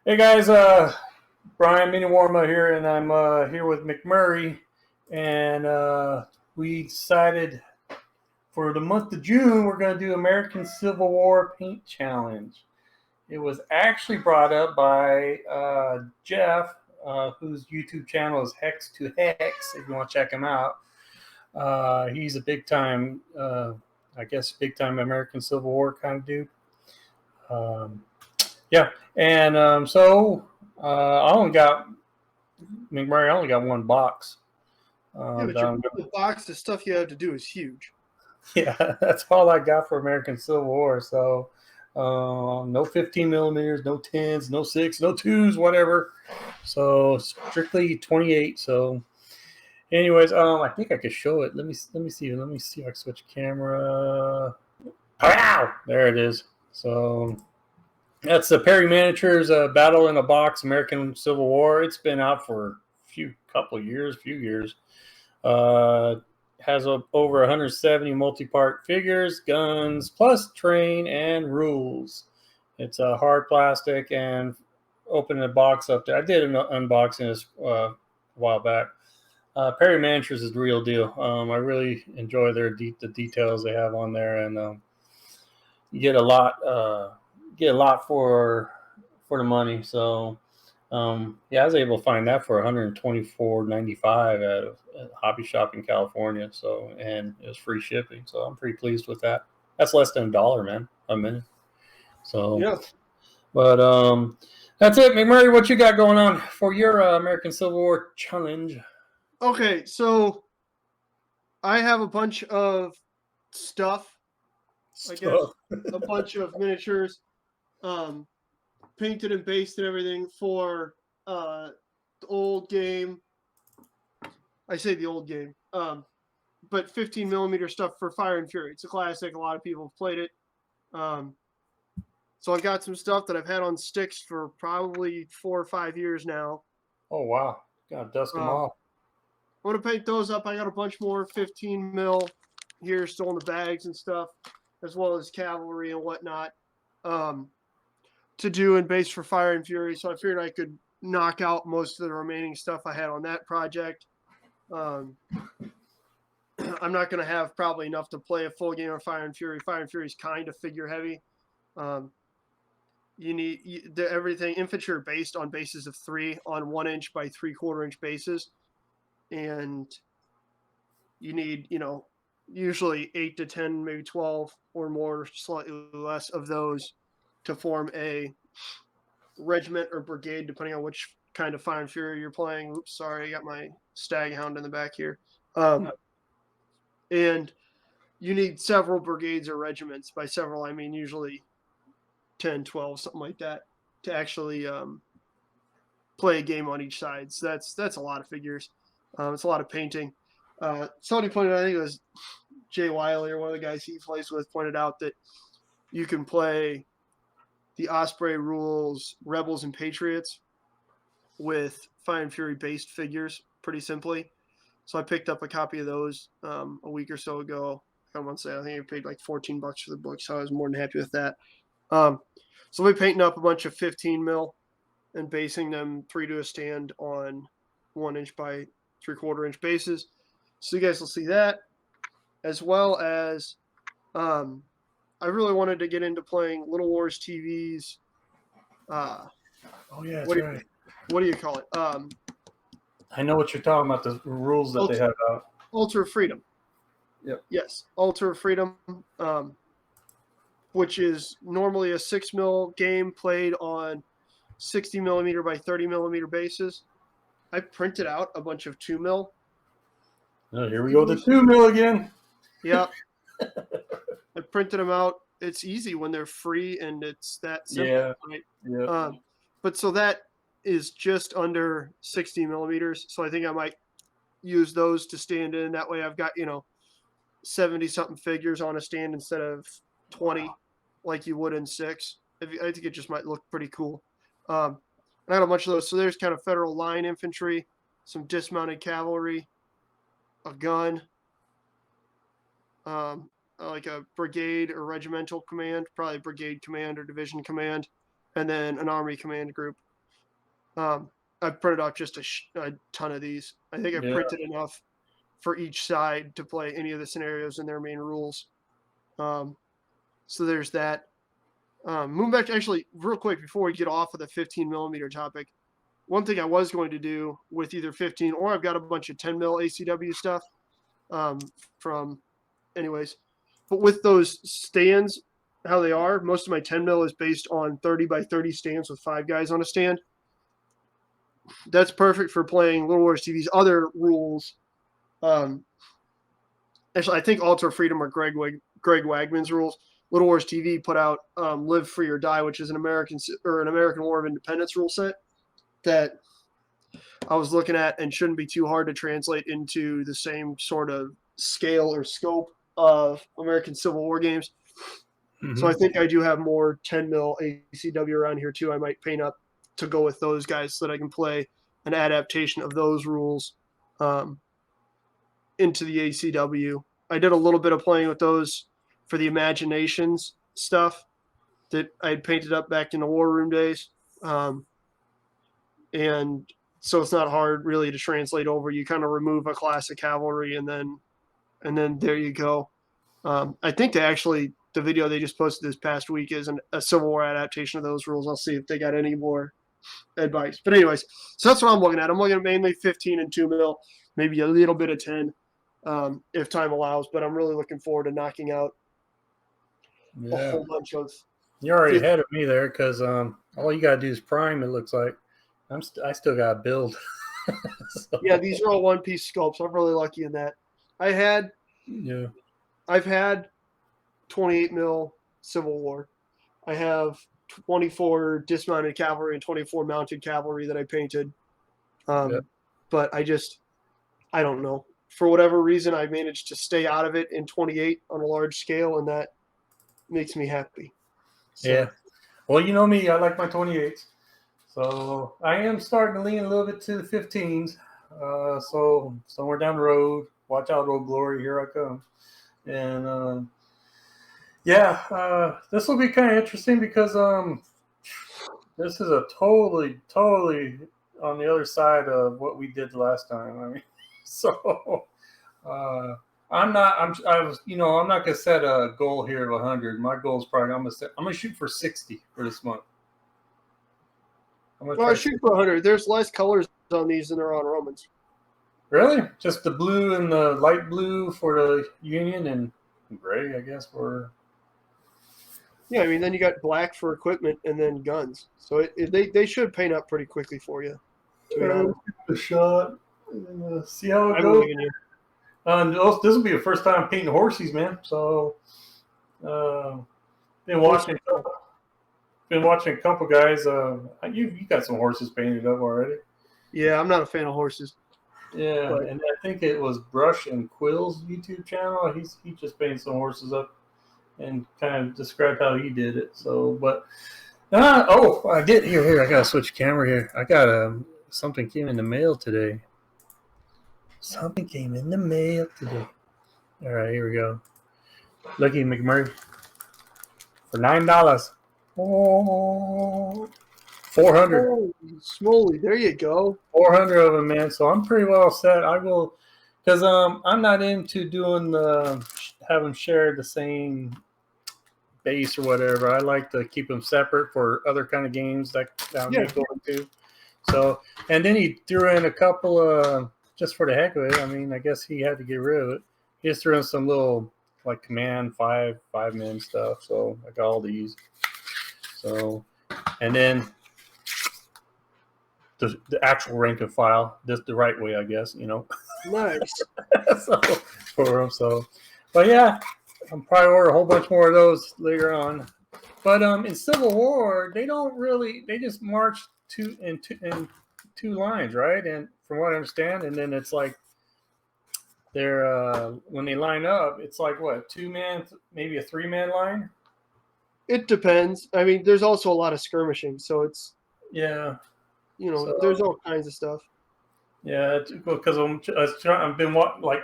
Hey guys, Brian Miniwarma here, and I'm here with McMurray, and we decided for the month of June we're going to do American Civil War Paint Challenge. It was actually brought up by Jeff, whose YouTube channel is Hex to Hex. If you want to check him out, he's a big time, I guess, big time American Civil War kind of dude. Yeah, and I only got McMurray. I only got one box. Yeah, but the box, the stuff you have to do is huge. Yeah, that's all I got for American Civil War. So no 15 millimeters, no 10s, no 6, no 2s, whatever. So strictly 28. So, anyways, I think I could show it. Let me see if I can switch camera. Wow, there it is. So that's the Perry Miniatures Battle in a Box American Civil War. It's been out for a few years. Has over 170 multi-part figures, guns, plus terrain and rules. It's a hard plastic and open the box up there. I did an unboxing this a while back. Perry Miniatures is the real deal. I really enjoy the details they have on there, and you get a lot for the money. So yeah, I was able to find that for $124.95 at Hobby Shop in California. So, and it was free shipping. So I'm pretty pleased with that. That's less than $1, man, a minute. So, Yeah. but that's it, McMurray. What you got going on for your American Civil War challenge? Okay, so I have a bunch of stuff, I guess, a bunch of miniatures, um, painted and based and everything for the old game. I say the old game, but 15 millimeter stuff for Fire and Fury. It's a classic. A lot of people have played it. Um, so I've got some stuff that I've had on sticks for probably 4 or 5 years now. Oh wow, gotta dust them Um, off. I'm gonna paint those up. I got a bunch more 15 mil here still in the bags and stuff, as well as cavalry and whatnot, um, to do in base for Fire and Fury. So I figured I could knock out most of the remaining stuff I had on that project. Um, I'm not gonna have probably enough to play a full game of Fire and Fury. Fire and Fury is kind of figure heavy. Um, you need everything infantry are based on bases of 3 on 1 inch by 3/4 inch bases, and you need, usually 8 to 10, maybe 12 or more, slightly less of those to form a regiment or brigade, depending on which kind of Fire and Fury you're playing. Oops, sorry, I got my stag hound in the back here. And you need several brigades or regiments. By several, I mean usually 10, 12, something like that, to actually play a game on each side. So that's a lot of figures. It's a lot of painting. Somebody pointed out, I think it was Jay Wiley or one of the guys he plays with, pointed out that you can play the Osprey rules, Rebels and Patriots with Fire and Fury based figures pretty simply. So I picked up a copy of those a week or so ago. I want to say I think I paid like $14 for the book, so I was more than happy with that. So we're painting up a bunch of 15 mil and basing them 3 to a stand on 1 inch by 3/4 inch bases. So you guys will see that, as well as I really wanted to get into playing Little Wars TV's. Oh yeah, that's What do right. what do you call it? I know what you're talking about. The rules that they have out. Altar of Freedom. Yep. Yes, Altar of Freedom, which is normally a 6 mil game played on 60 millimeter by 30 millimeter bases. I printed out a bunch of 2 mil. Oh, here we go. The 2 mil again. Yep. I printed them out. It's easy when they're free and it's that simple, Yeah. right? Yeah. But so that is just under 60 millimeters. So I think I might use those to stand in. That way I've got, 70 something figures on a stand instead of 20 like you would in 6. I think it just might look pretty cool. I got a bunch of those. So there's kind of Federal line infantry, some dismounted cavalry, a gun, like a brigade or regimental command, probably brigade command or division command, and then an army command group. I've printed off just a ton of these. I think I've Yeah. printed enough for each side to play any of the scenarios in their main rules. So there's that. Moving back, actually, real quick before we get off of the 15 millimeter topic, one thing I was going to do with either 15 or I've got a bunch of 10 mil ACW stuff from, anyways. But with those stands, how they are, most of my 10 mil is based on 30 by 30 stands with 5 guys on a stand. That's perfect for playing Little Wars TV's other rules. Actually, I think Alter Freedom or Greg Wagman's rules. Little Wars TV put out Live Free or Die, which is an American War of Independence rule set that I was looking at and shouldn't be too hard to translate into the same sort of scale or scope of American Civil War games. Mm-hmm. So I think I do have more 10 mil ACW around here too. I might paint up to go with those guys so that I can play an adaptation of those rules into the ACW. I did a little bit of playing with those for the Imaginations stuff that I had painted up back in the War Room days. And so it's not hard really to translate over. You kind of remove a classic cavalry and then there you go. I think the video they just posted this past week is a Civil War adaptation of those rules. I'll see if they got any more advice. But anyways, so that's what I'm looking at. I'm looking at mainly 15 and 2 mil, maybe a little bit of 10 if time allows. But I'm really looking forward to knocking out a whole bunch of. You're already ahead of me there because all you gotta do is prime. It looks like I still gotta build. So. Yeah, these are all one-piece sculpts. I'm really lucky in that. I've had 28 mil Civil War. I have 24 dismounted cavalry and 24 mounted cavalry that I painted. But I don't know. For whatever reason, I managed to stay out of it in 28 on a large scale, and that makes me happy. So. Yeah. Well, you know me. I like my 28s. So I am starting to lean a little bit to the 15s. So somewhere down the road, watch out, Old Glory, here I come. And this will be kind of interesting because this is a totally on the other side of what we did last time. I mean, so I'm not gonna set a goal here of 100. My goal is probably I'm gonna shoot for 60 for this month. I shoot for 100. There's less colors on these than there are on Romans. Really? Just the blue and the light blue for the Union and gray, I guess, for. Yeah, I mean, then you got black for equipment and then guns. So they should paint up pretty quickly for you. To be honest. A shot. See how it goes. This will be the first time painting horses, man. So, been watching a couple guys. You got some horses painted up already. Yeah, I'm not a fan of horses. Yeah, and I think it was Brush and Quill's YouTube channel. He just painted some horses up and kind of described how he did it. So, but I did here. I gotta switch camera here. I got something came in the mail today. Something came in the mail today. All right, here we go. Lucky McMurray for $9. Oh, 400. Holy smoly, there you go. 400 of them, man. So I'm pretty well set. I will, because I'm not into doing have them share the same base or whatever. I like to keep them separate for other kind of games that I'm going to. So, and then he threw in a couple of, just for the heck of it. I mean, I guess he had to get rid of it. He just threw in some little like command 5-man stuff. So I got all these. So, and then the actual rank and file, just the right way, I guess, Nice. So for them. So, but yeah, I'll probably order a whole bunch more of those later on. But in Civil War, they just march in two lines, right? And from what I understand, and then it's like they're when they line up, it's like what, 2-man, maybe a 3-man line. It depends. I mean, there's also a lot of skirmishing, so it's there's all kinds of stuff. Yeah, because I've been like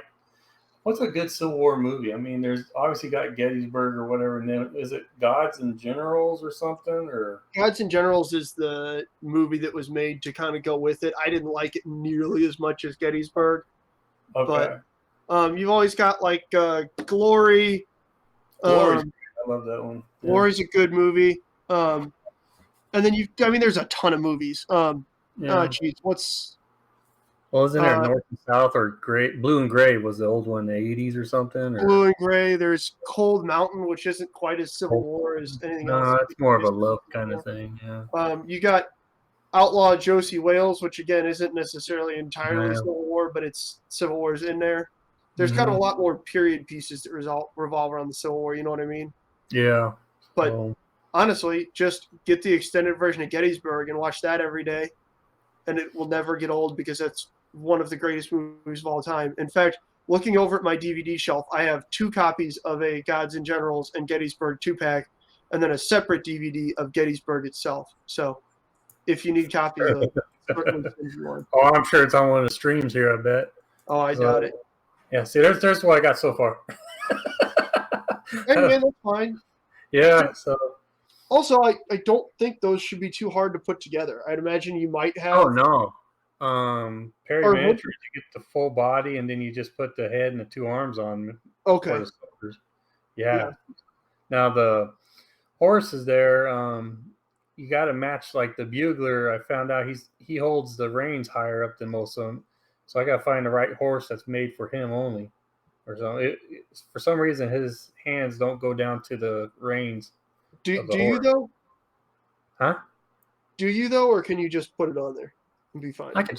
What's a good Civil War movie? I mean, there's obviously got Gettysburg or whatever. And then is it Gods and Generals or something? Or Gods and Generals is the movie that was made to kind of go with it. I didn't like it nearly as much as Gettysburg, but okay, you've always got like Glory. Glory's. Um, I love that one. Yeah, Glory's a good movie. And then I mean, there's a ton of movies. yeah. Geez, what's Well, isn't there uh, North and South or Gray? Blue and Gray was the old one in the '80s or something? Or Blue and Gray? There's Cold Mountain, which isn't quite as Civil War as anything else. no, it's more of a love kind of thing. Yeah. You got Outlaw Josie Wales, which again isn't necessarily entirely Yeah. Civil War, but it's Civil War's in there. There's kind of a Mhm. lot more period pieces that revolve around the Civil War. You know what I mean? Yeah. But So, honestly, just get the extended version of Gettysburg and watch that every day, and it will never get old because that's one of the greatest movies of all time. In fact, looking over at my DVD shelf, I have 2 copies of a Gods and Generals and Gettysburg 2-pack, and then a separate DVD of Gettysburg itself. So if you need copies of those, certainly send you one. oh, I'm sure it's on one of the streams here. I bet. Oh, I So, doubt it. yeah. See, there's what I got so far. Hey, man, that's fine. Yeah. So. Also, I don't think those should be too hard to put together. I'd imagine you might Oh have. no. Perry Or Manfred, you get the full body, and then you just put the head and the 2 arms on okay. for the shoulders. Yeah. Now the horses there, you got to match like the bugler. I found out he holds the reins higher up than most of them, so I got to find the right horse that's made for him only, or so. For some reason, his hands don't go down to the reins Do of the you horse. though? Huh? Do you though, or can you just put it on there and be fine? I could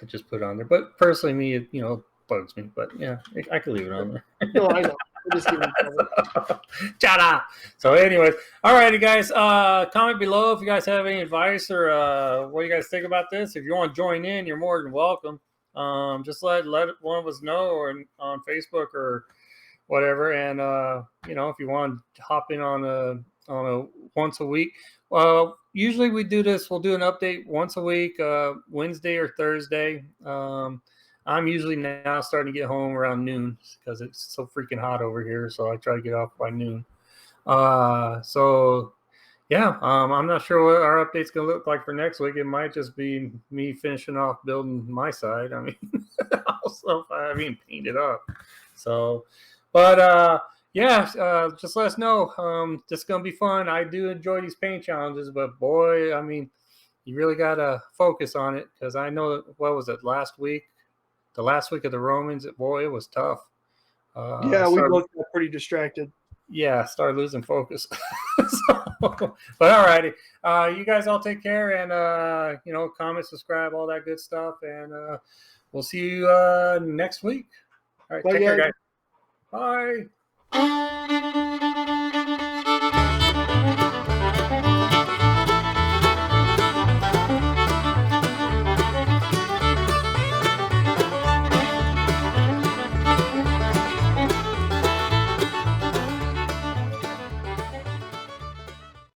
just put it on there, but personally, me, it bugs me. But yeah, I could leave it on there. No, I know. I just give it Ta-da! So, anyways, all righty, guys. Comment below if you guys have any advice or what you guys think about this. If you want to join in, you're more than welcome. Just let one of us know, or on Facebook or whatever. And if you want to hop in on a once a week. Usually we do this. We'll do an update once a week, Wednesday or Thursday. I'm usually now starting to get home around noon because it's so freaking hot over here. So I try to get off by noon. I'm not sure what our update's going to look like for next week. It might just be me finishing off building my side. I mean, also, I mean, paint it up. So, but just let us know. This is going to be fun. I do enjoy these paint challenges, but boy, I mean, you really got to focus on it because I know, what was it, last week? The last week of the Romans, boy, it was tough. Yeah, we both got pretty distracted. Yeah, started losing focus. But all righty. You guys all take care and, comment, subscribe, all that good stuff. And we'll see you next week. All right, take care, guys. Bye.